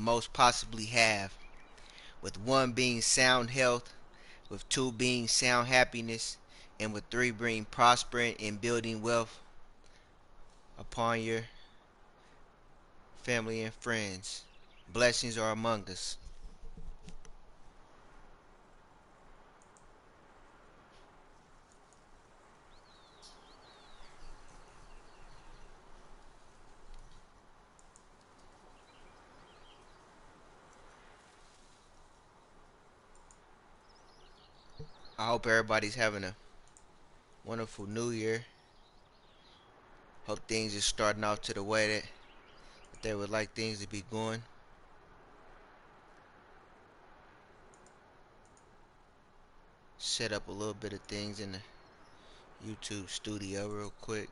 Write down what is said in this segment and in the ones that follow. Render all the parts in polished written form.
most possibly have, with one being sound health, with two being sound happiness, and with three being prospering and building wealth upon your family and friends. Blessings are among us. I hope everybody's having a wonderful new year. Hope things are starting out to the way that they would like things to be going. Set up a little bit of things in the YouTube studio real quick.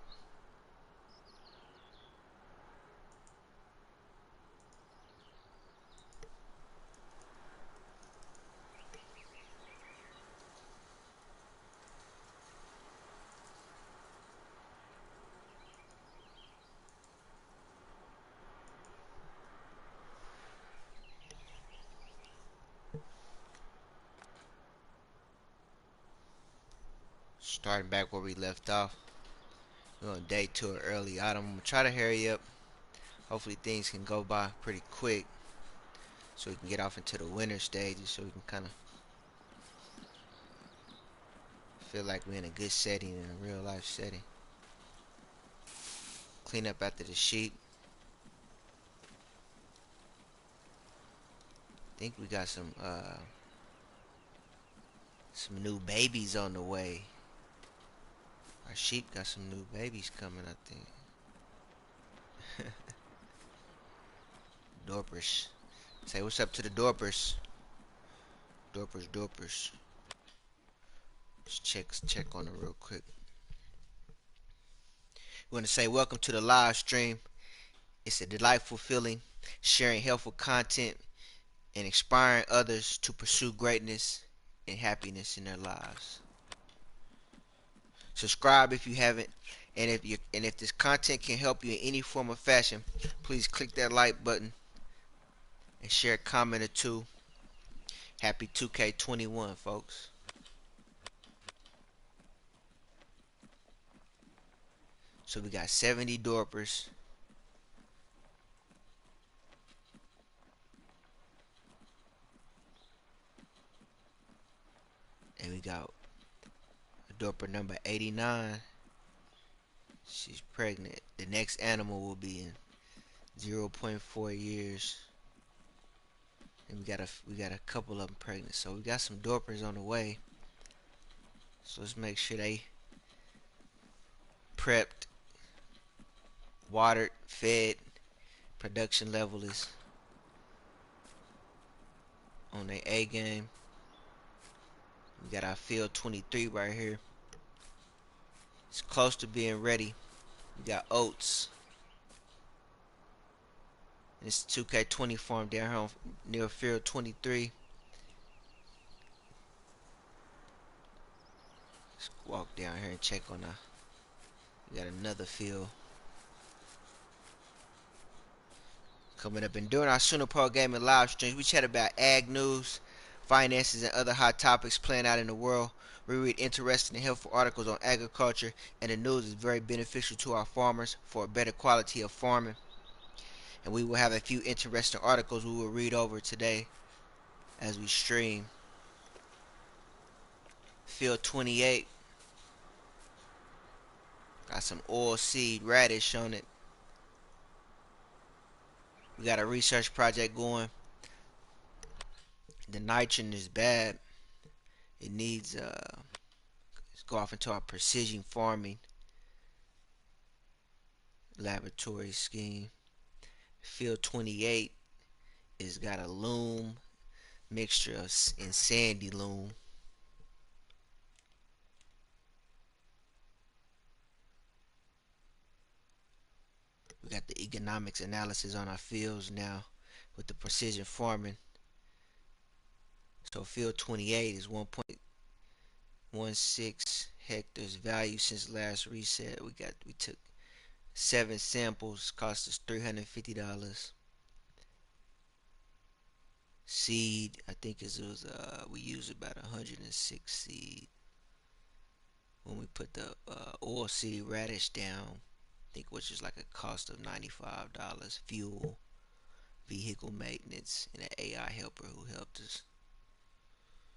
Starting back where we left off. We're on day 2 of early autumn. I'm gonna try to hurry up. Hopefully things can go by pretty quick so we can get off into the winter stages, so we can kind of feel like we're in a good setting, in a real life setting. Clean up after the sheep. Think we got some new babies on the way. Our sheep got some new babies coming, I think. Dorpers. Say what's up to the Dorpers. Dorpers. Let's check on it real quick. We want to say welcome to the live stream. It's a delightful feeling sharing helpful content and inspiring others to pursue greatness and happiness in their lives. Subscribe if you haven't, and if this content can help you in any form or fashion, please click that like button and share a comment or two. Happy 2K21, folks. So we got 70 Dorpers. And we got Dorper number 89. She's pregnant. The next animal will be in 0.4 years. And we got a couple of them pregnant. So we got some Dorpers on the way. So let's make sure they prepped, watered, fed. Production level is on their A game. We got our field 23 right here. It's close to being ready. We got oats. It's 2K20 farm down here near field 23. Let's walk down here and check on we got another field coming up. And during our Sooner Pro Gaming live streams, we chat about ag news, finances, and other hot topics playing out in the world. We read interesting and helpful articles on agriculture, and the news is very beneficial to our farmers for a better quality of farming. And we will have a few interesting articles we will read over today as we stream. Field 28 got some oil seed radish on it. We got a research project going. The nitrogen is bad. It needs let's go off into our precision farming laboratory scheme. Field 28 is got a loam mixture of and sandy loam. We got the economics analysis on our fields now with the precision farming. So field 28 is 1.16 hectares value since last reset. We took 7 samples, cost us $350. Seed, I think it was we used about 106 seed when we put the oil seed radish down. I think which is like a cost of $95, fuel, vehicle maintenance, and an AI helper who helped us.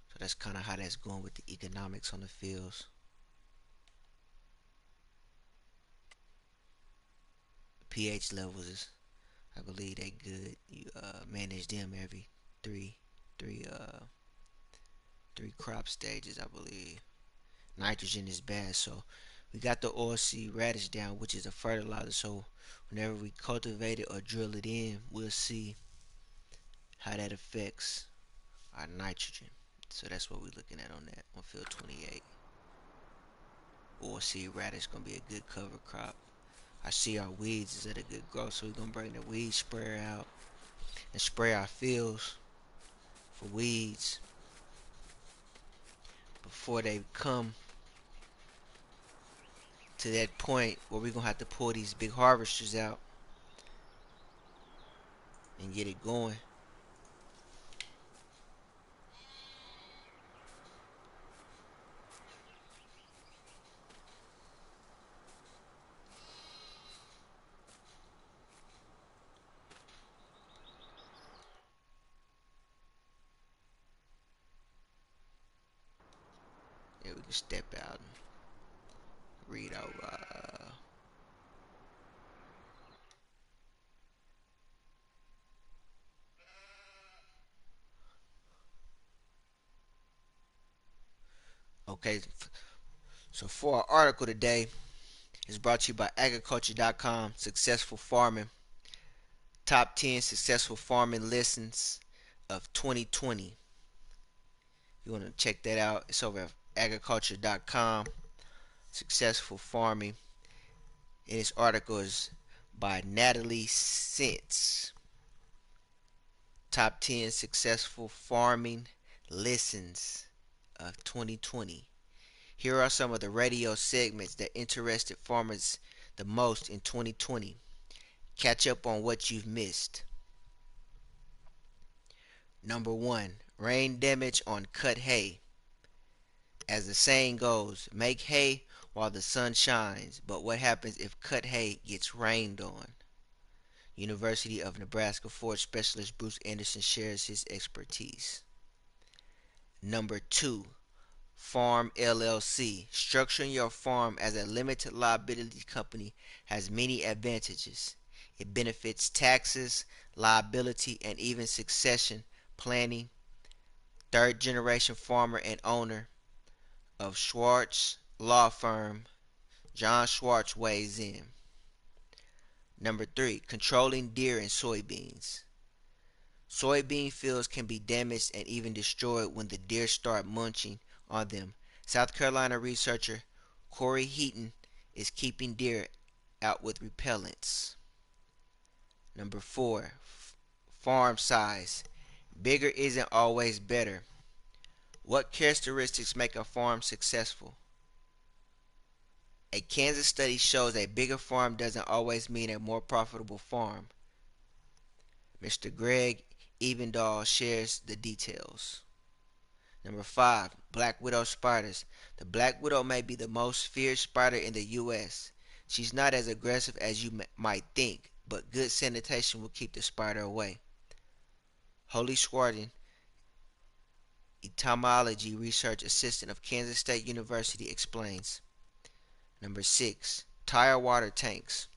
So that's kind of how that's going with the economics on the fields. pH levels is, I believe, they good. You manage them every three, three, uh, three crop stages, I believe. Nitrogen is bad, so we got the oilseed radish down, which is a fertilizer. So whenever we cultivate it or drill it in, we'll see how that affects our nitrogen. So that's what we're looking at on that on field 28. Oilseed radish gonna be a good cover crop. I see our weeds is at a good growth, so we're gonna bring the weed sprayer out and spray our fields for weeds before they come to that point where we're gonna have to pull these big harvesters out and get it going. Yeah, we can step out and read our okay. So for our article today is brought to you by agriculture.com. Successful farming, top 10 successful farming lessons of 2020. If you want to check that out, it's over at agriculture.com. Successful farming. And this article is by Natalie Sentz. Top 10 successful farming lessons of 2020. Here are some of the radio segments that interested farmers the most in 2020. Catch up on what you've missed. Number 1. Rain damage on cut hay. As the saying goes, make hay while the sun shines, but what happens if cut hay gets rained on? University of Nebraska forage specialist Bruce Anderson shares his expertise. Number 2. Farm LLC. Structuring your farm as a limited liability company has many advantages. It benefits taxes, liability, and even succession planning. Third generation farmer and owner of Schwartz Law Firm, John Schwartz weighs in. Number 3. Controlling deer in soybeans. Soybean fields can be damaged and even destroyed when the deer start munching on them. South Carolina researcher Corey Heaton is keeping deer out with repellents. Number 4. Farm size. Bigger isn't always better. What characteristics make a farm successful? A Kansas study shows a bigger farm doesn't always mean a more profitable farm. Mr. Greg Evendahl shares the details. Number 5. Black widow spiders. The black widow may be the most feared spider in the U.S. She's not as aggressive as you might think, but good sanitation will keep the spider away. Holly Schwarten, entomology research assistant of Kansas State University, explains. Number 6. Tire water tanks.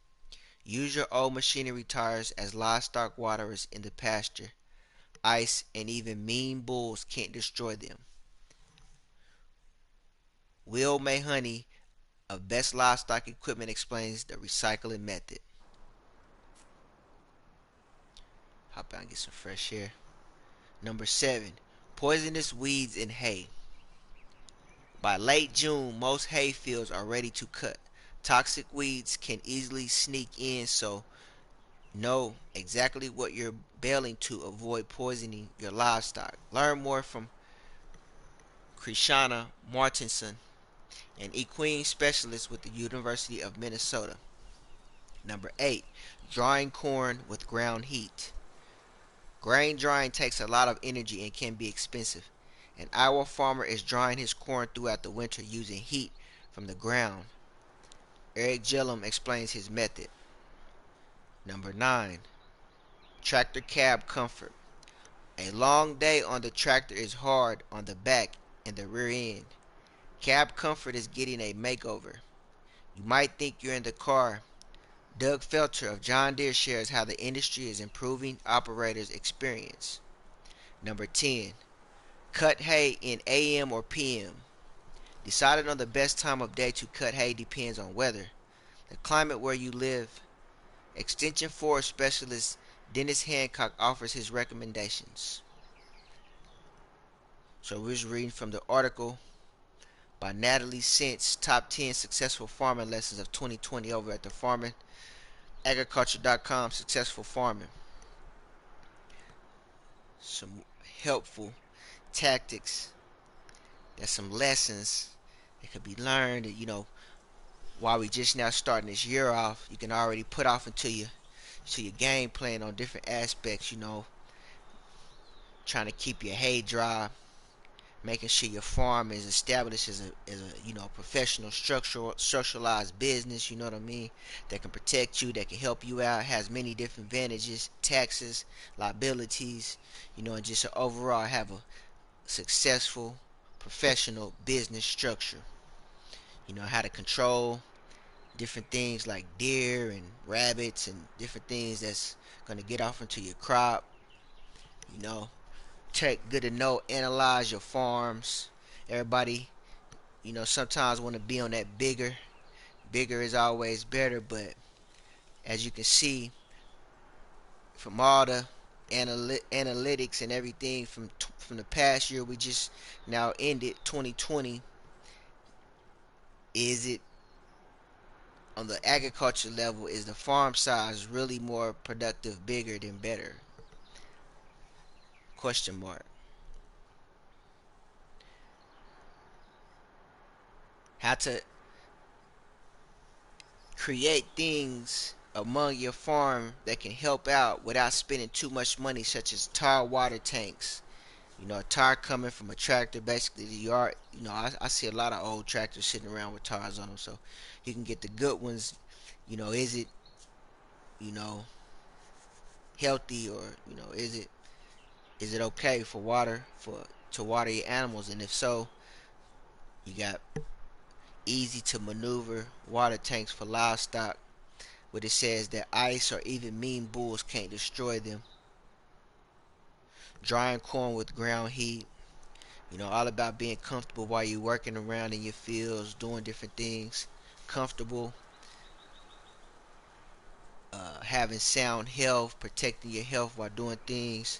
Use your old machinery tires as livestock waterers in the pasture. Ice and even mean bulls can't destroy them. Will Mahoney of Best Livestock Equipment explains the recycling method. Hop out and get some fresh air. Number 7. Poisonous weeds in hay. By late June, most hay fields are ready to cut. Toxic weeds can easily sneak in, so know exactly what you're baling to avoid poisoning your livestock. Learn more from Krishana Martinson, an equine specialist with the University of Minnesota. Number 8. Drying corn with ground heat. Grain drying takes a lot of energy and can be expensive. An Iowa farmer is drying his corn throughout the winter using heat from the ground. Eric Gillum explains his method. Number 9. Tractor cab comfort. A long day on the tractor is hard on the back and the rear end. Cab comfort is getting a makeover. You might think you're in the car. Doug Felter of John Deere shares how the industry is improving operators' experience. Number 10. Cut hay in AM or PM. Deciding on the best time of day to cut hay depends on weather, the climate where you live. Extension Forest Specialist Dennis Hancock offers his recommendations. So we're just reading from the article by Natalie Sent's Top 10 Successful Farming Lessons of 2020 over at the farmingagriculture.com. Successful farming. Some helpful tactics. There's some lessons that could be learned, while we just now starting this year off. You can already put off into your game plan on different aspects, trying to keep your hay dry, making sure your farm is established as a professional structuralized business, you know what I mean, that can protect you, that can help you out, has many different advantages, taxes, liabilities, and just overall have a successful professional business structure. How to control different things like deer and rabbits and different things that's going to get off into your crop. Take good to know, analyze your farms. Everybody, sometimes want to be on that bigger is always better, but as you can see from all the analytics and everything from the past year we just now ended, 2020, is it on the agriculture level, is the farm size really more productive, bigger than better? Question mark. How to create things among your farm that can help out without spending too much money, such as tar water tanks. A tar coming from a tractor, basically the yard. I see a lot of old tractors sitting around with tires on them, so you can get the good ones. Is it, you know, healthy, or is it okay for water to water your animals? And if so, you got easy to maneuver water tanks for livestock, where it says that ice or even mean bulls can't destroy them. Drying corn with ground heat. All about being comfortable while you're working around in your fields, doing different things. Comfortable, having sound health, protecting your health while doing things,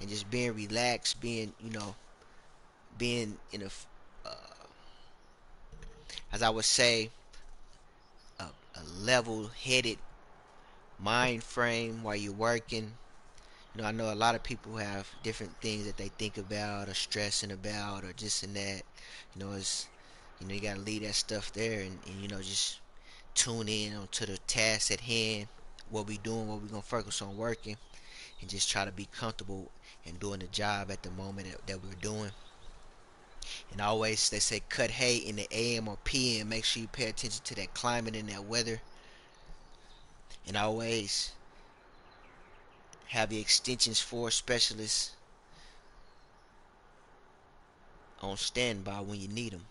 and just being relaxed, being in uh, as I would say, a level-headed mind frame while you're working. I know a lot of people have different things that they think about or stressing about or this and that. It's you gotta leave that stuff there, and just tune in to the task at hand, what we doing, what we gonna focus on working, and just try to be comfortable and doing the job at the moment that we're doing. And always, they say, cut hay in the AM or PM. Make sure you pay attention to that climate and that weather. And always have the extensions force specialists on standby when you need them.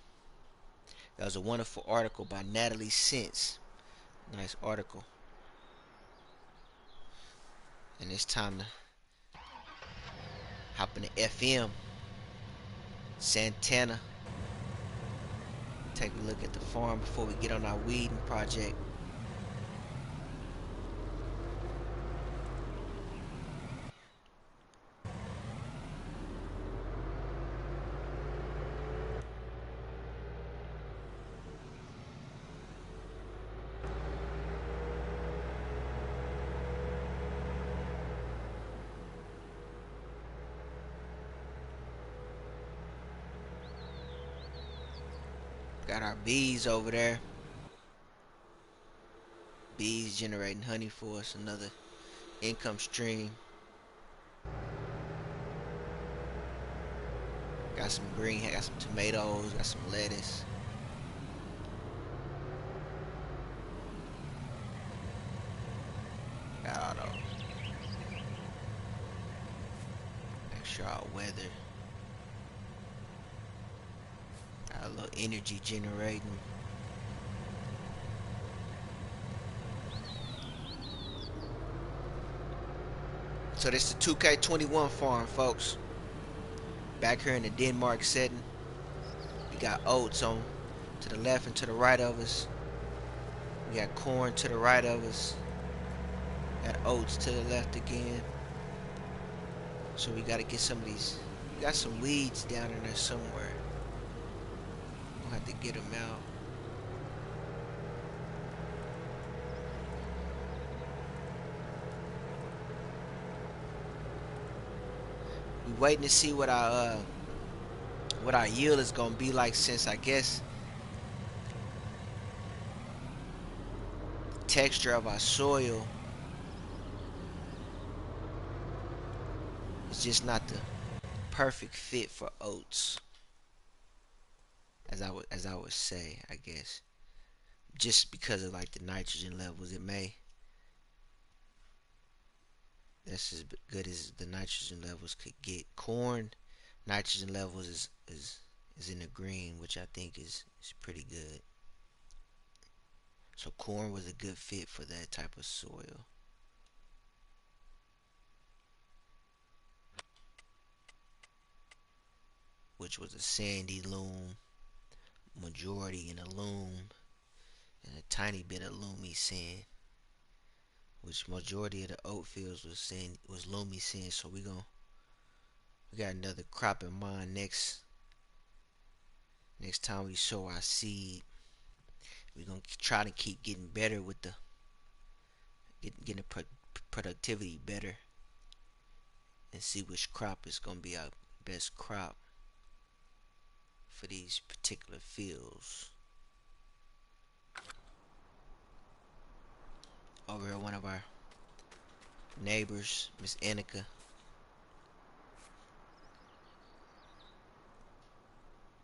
That was a wonderful article by Natalie Sentz. Nice article. And it's time to hop in the FM. Santana. Take a look at the farm before we get on our weeding project. Got our bees over there. Bees generating honey for us, another income stream. Got some green, got some tomatoes, got some lettuce. Got all those. Make sure our weather. Got a little energy generating. So this is the 2K21 farm, folks. Back here in the Denmark setting. We got oats on to the left and to the right of us. We got corn to the right of us. Got oats to the left again. So we gotta get some of these. We got some weeds down in there somewhere. We'll have to get them out. We waiting to see what our yield is gonna be like, since I guess the texture of our soil is just not the perfect fit for oats, as I would say, I guess, just because of like the nitrogen levels. That's as good as the nitrogen levels could get. Corn nitrogen levels is in the green, which I think is pretty good. So corn was a good fit for that type of soil. Which was a sandy loam, majority in a loam, and a tiny bit of loomy sand. Which majority of the oat fields was loomy sand. So we got another crop in mind next time we sow our seed. We're gonna try to keep getting better with getting the productivity better, and see which crop is gonna be our best crop for these particular fields. Over here, one of our neighbors, Miss Annika,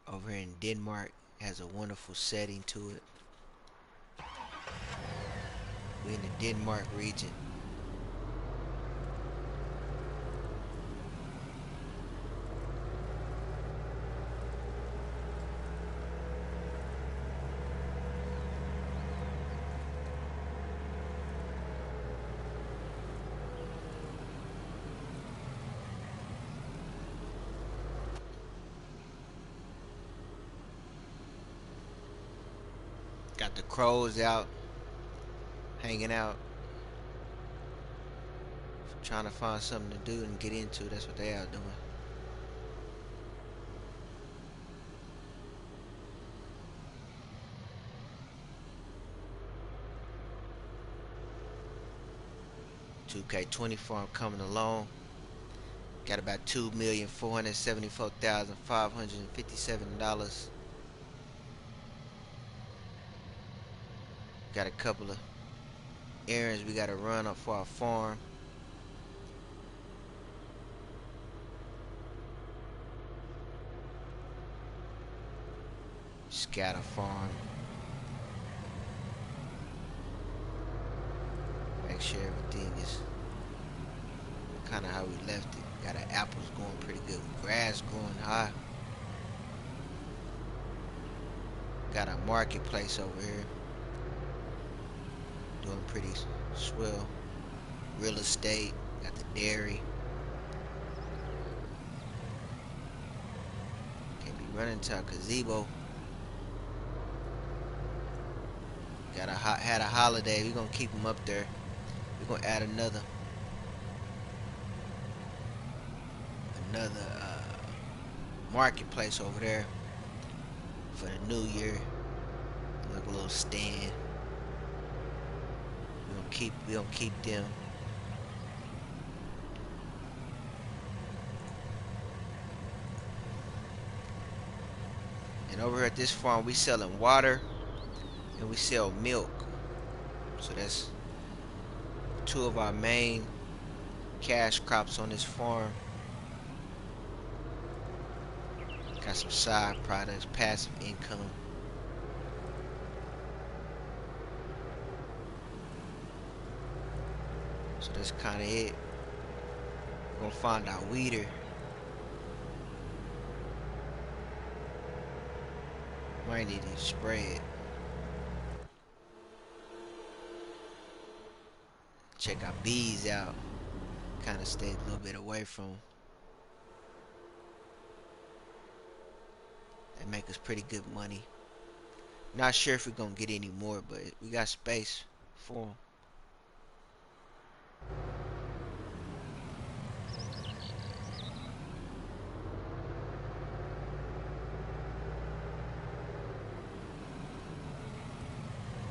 over here in Denmark, has a wonderful setting to it. We're in the Denmark region. Got the crows out, hanging out, trying to find something to do and get into. That's what they are doing. $2K20 farm coming along. Got about $2,474,557. Got a couple of errands we gotta run up for our farm. Scatter farm. Make sure everything is kind of how we left it. Got our apples going pretty good. Grass growing high. Got a marketplace over here. Doing pretty swell. Real estate. Got the dairy. Can't be running to our gazebo. Had a holiday. We're gonna keep them up there. We're gonna add another marketplace over there for the new year. Like a little stand. We gonna keep them. And over here at this farm, we selling water and we sell milk. So that's two of our main cash crops on this farm. Got some side products, passive income. So that's kind of it. We're gonna find our weeder. Might need to spray it. Check our bees out. Kind of stay a little bit away from them. They make us pretty good money. Not sure if we're gonna get any more, but we got space for them.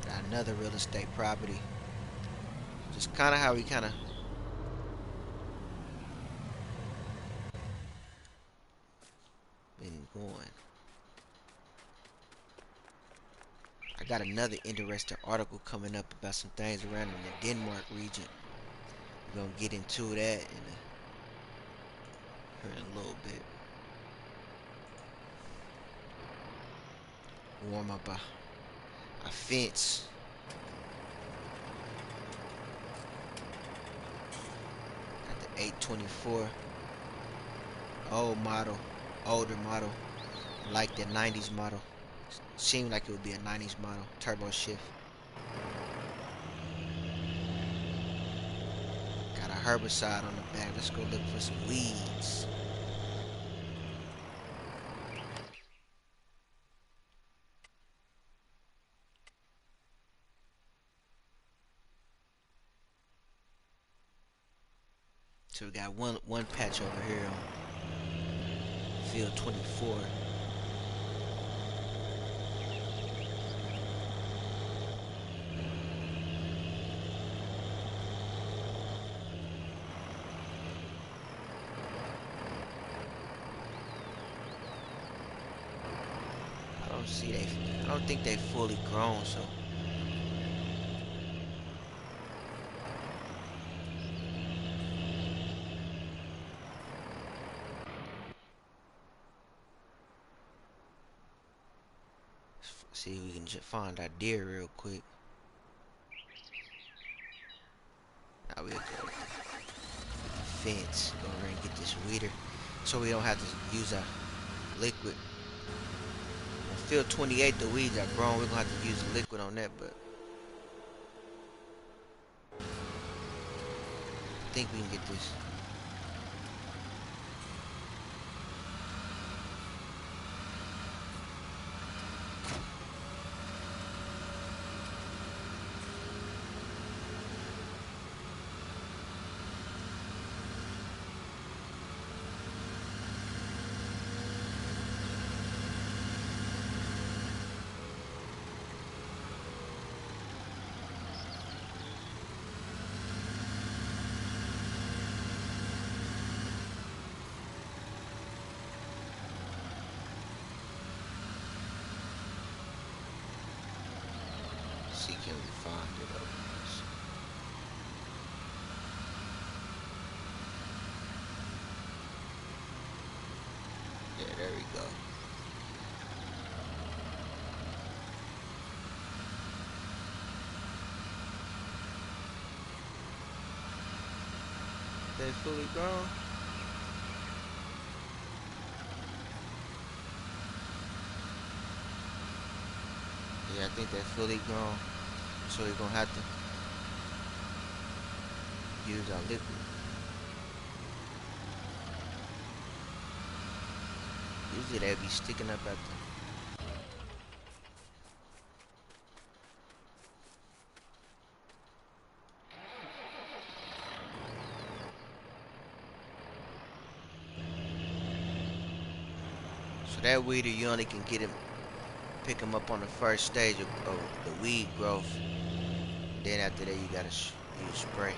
Got another real estate property. Just kind of how we kind of been going. I got another interesting article coming up about some things around in the Denmark region. We're gonna get into that here in a little bit. Warm up a fence. Got the 824 old model, older model, like the 90s model. Seemed like it would be a 90s model, turbo shift. Got a herbicide on the back. Let's go look for some weeds. So we got one patch over here on field 24. I don't think they fully grown, so see if we can just find our deer real quick. Now we'll go with the fence, go over and get this weeder, so we don't have to use our liquid. On field 28, the weeds are grown. We're gonna have to use the liquid on that, but I think we can get this. See, can we find it over here? Yeah, there we go. They fully grown. Yeah, I think they're fully grown. So we're gonna have to use our liquid. Usually they'd be sticking up at the so that weeder you only can get him pick them up on the first stage of the weed growth. Then after that you gotta use spray.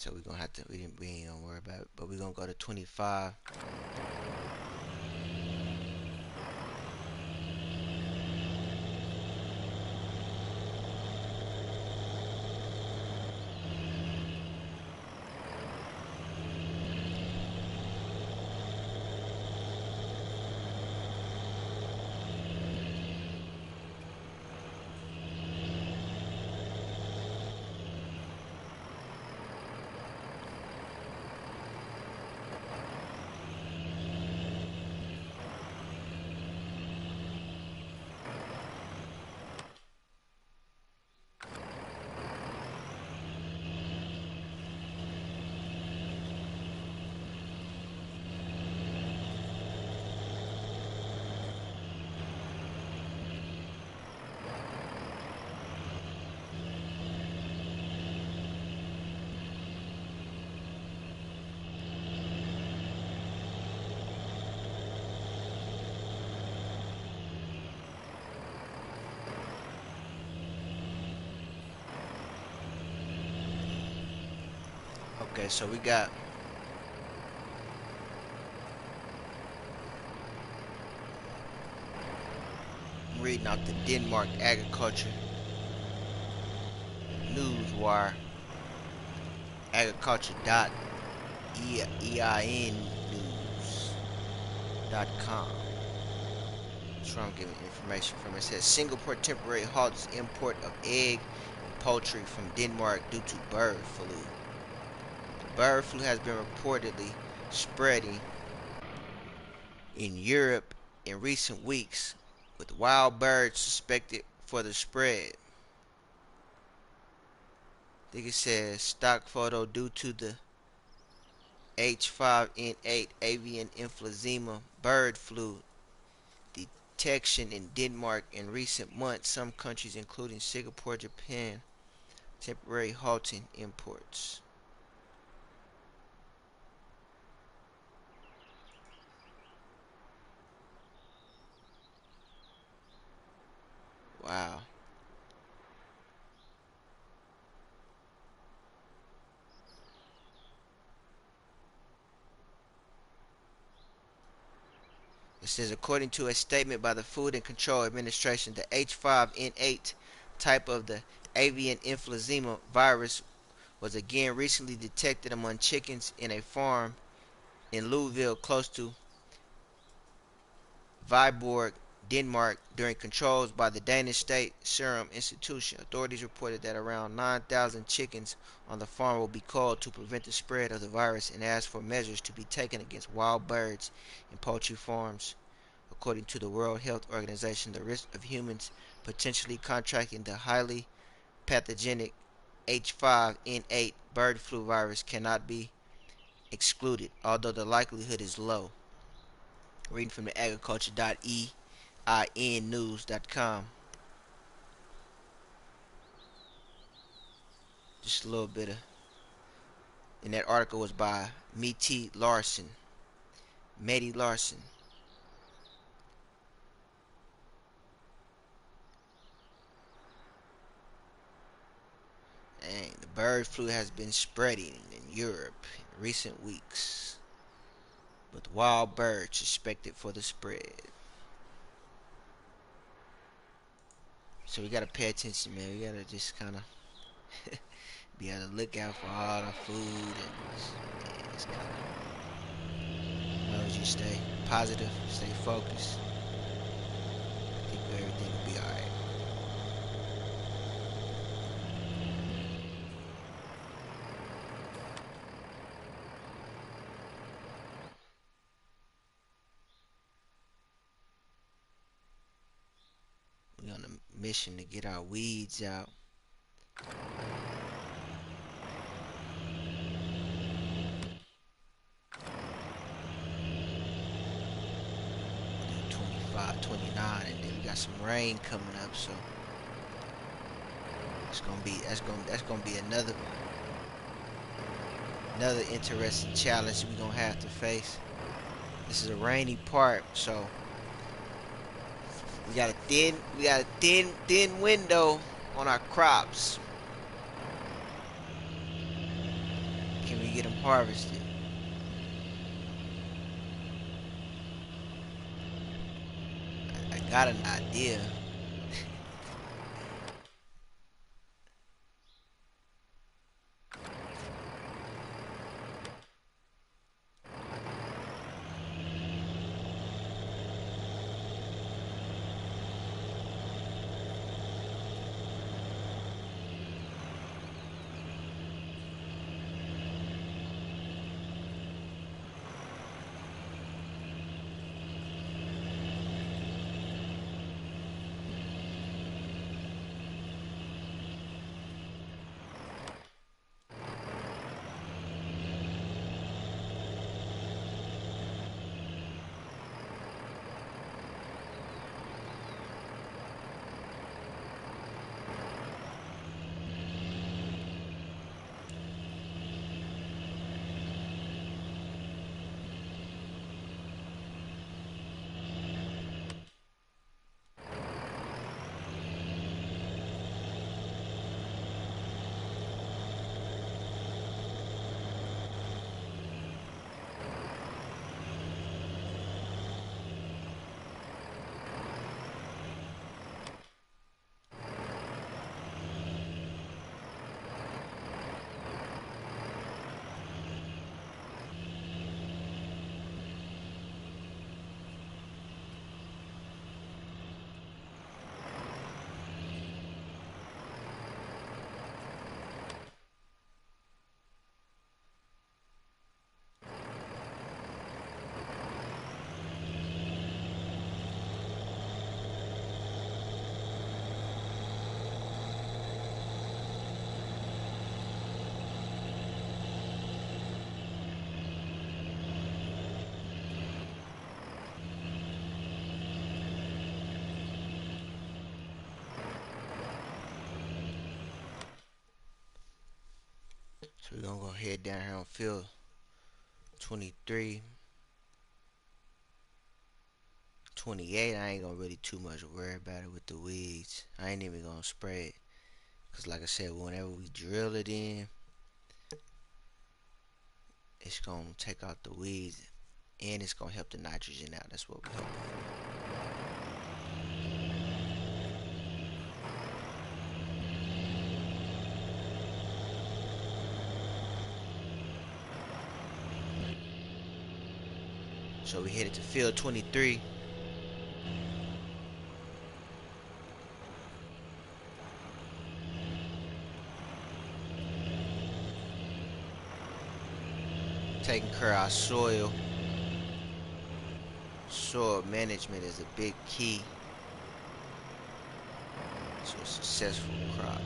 So we're gonna have to. We ain't gonna worry about it. But we're gonna go to 25. Okay, so we got. I'm reading out the Denmark Agriculture News Wire. Agriculture.einnews.com. That's where I'm getting information from. It says Singapore temporary halts import of egg and poultry from Denmark due to bird flu. The bird flu has been reportedly spreading in Europe in recent weeks, with wild birds suspected for the spread. I think it says stock photo due to the H5N8 avian influenza bird flu detection in Denmark in recent months. Some countries, including Singapore, Japan, temporarily halting imports. Wow. It says, according to a statement by the Food and Control Administration, the H5N8 type of the avian influenza virus was again recently detected among chickens in a farm in Louisville, close to Viborg, Denmark, during controls by the Danish State Serum Institution. Authorities reported that around 9,000 chickens on the farm will be culled to prevent the spread of the virus and asked for measures to be taken against wild birds in poultry farms. According to the World Health Organization, the risk of humans potentially contracting the highly pathogenic H5N8 bird flu virus cannot be excluded, although the likelihood is low. Reading from the agriculture.einnews.com. Just a little bit of, and that article was by Mehdi Larson. Mehdi Larson. Dang, the bird flu has been spreading in Europe in recent weeks, with wild birds suspected for the spread. So we gotta pay attention, man. We gotta just kind of be on the lookout for all the food, and it's kind of, as long as you stay positive, stay focused, I think everything will be all right. We're on a mission to get our weeds out. 25, 29, and then we got some rain coming up, so it's gonna be that's gonna be another interesting challenge we're gonna have to face. This is a rainy part, so we got a thin window on our crops. we get them harvested. I got an idea. So we're gonna go head down here on field 23, 28. I ain't gonna really too much worry about it with the weeds. I ain't even gonna spray it. Cause like I said, whenever we drill it in, it's gonna take out the weeds and it's gonna help the nitrogen out. That's what we hope. So we headed to field 23. Taking care of our soil. Soil management is a big key to a successful crop.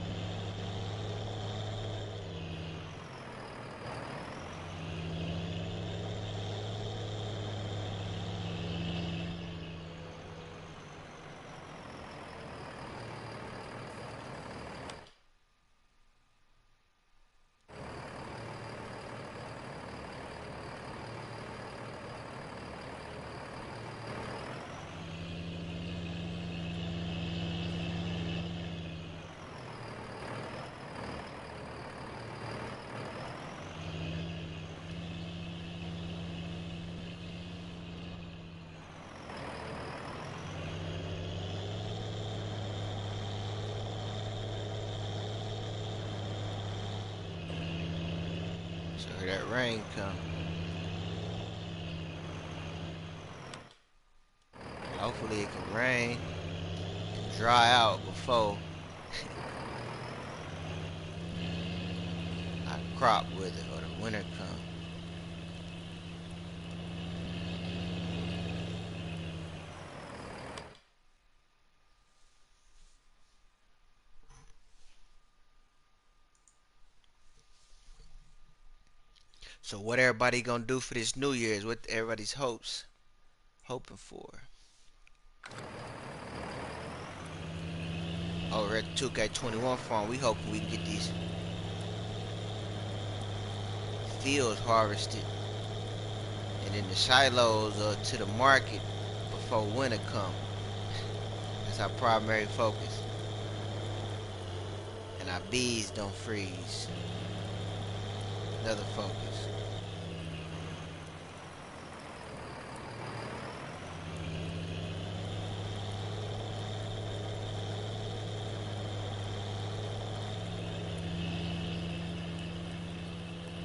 So here that rain come. Hopefully it can rain and dry out before I crop with it or the winter come. So what everybody gonna do for this New Year's? What everybody's hoping for? Oh, we're at the 2K21 farm. We hoping we can get these fields harvested and then the silos to the market before winter come. That's our primary focus. And our bees don't freeze. Another focus.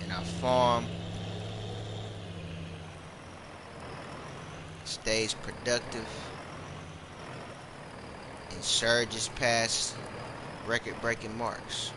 And our farm stays productive and surges past record-breaking marks.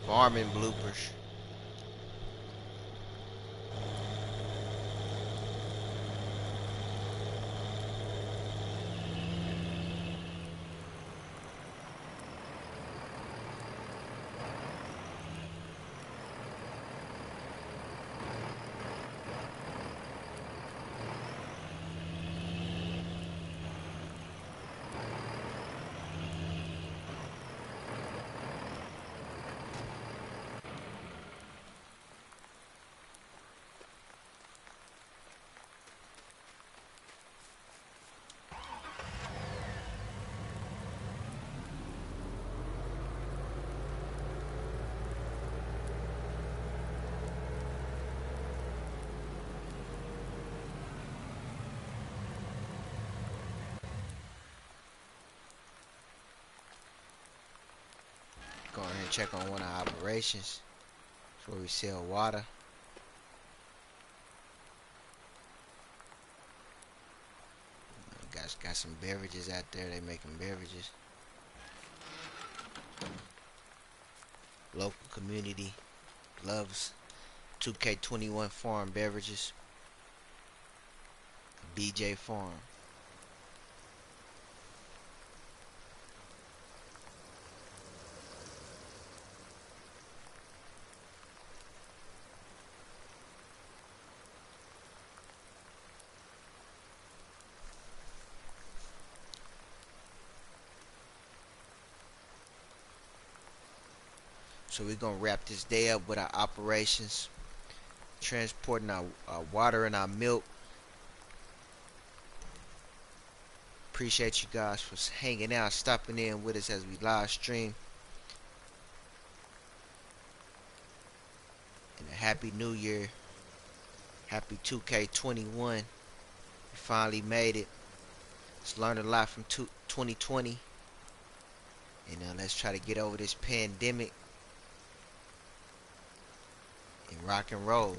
Farming bloopers. Go ahead and check on one of our operations. That's where we sell water. Got some beverages out there. They making beverages. Local community loves 2K21 Farm Beverages. BJ Farm. So we're gonna wrap this day up with our operations, transporting our water and our milk. Appreciate you guys for hanging out, stopping in with us as we live stream. And a happy new year. Happy 2K21. We finally made it. Let's learn a lot from 2020. And let's try to get over this pandemic and rock and roll.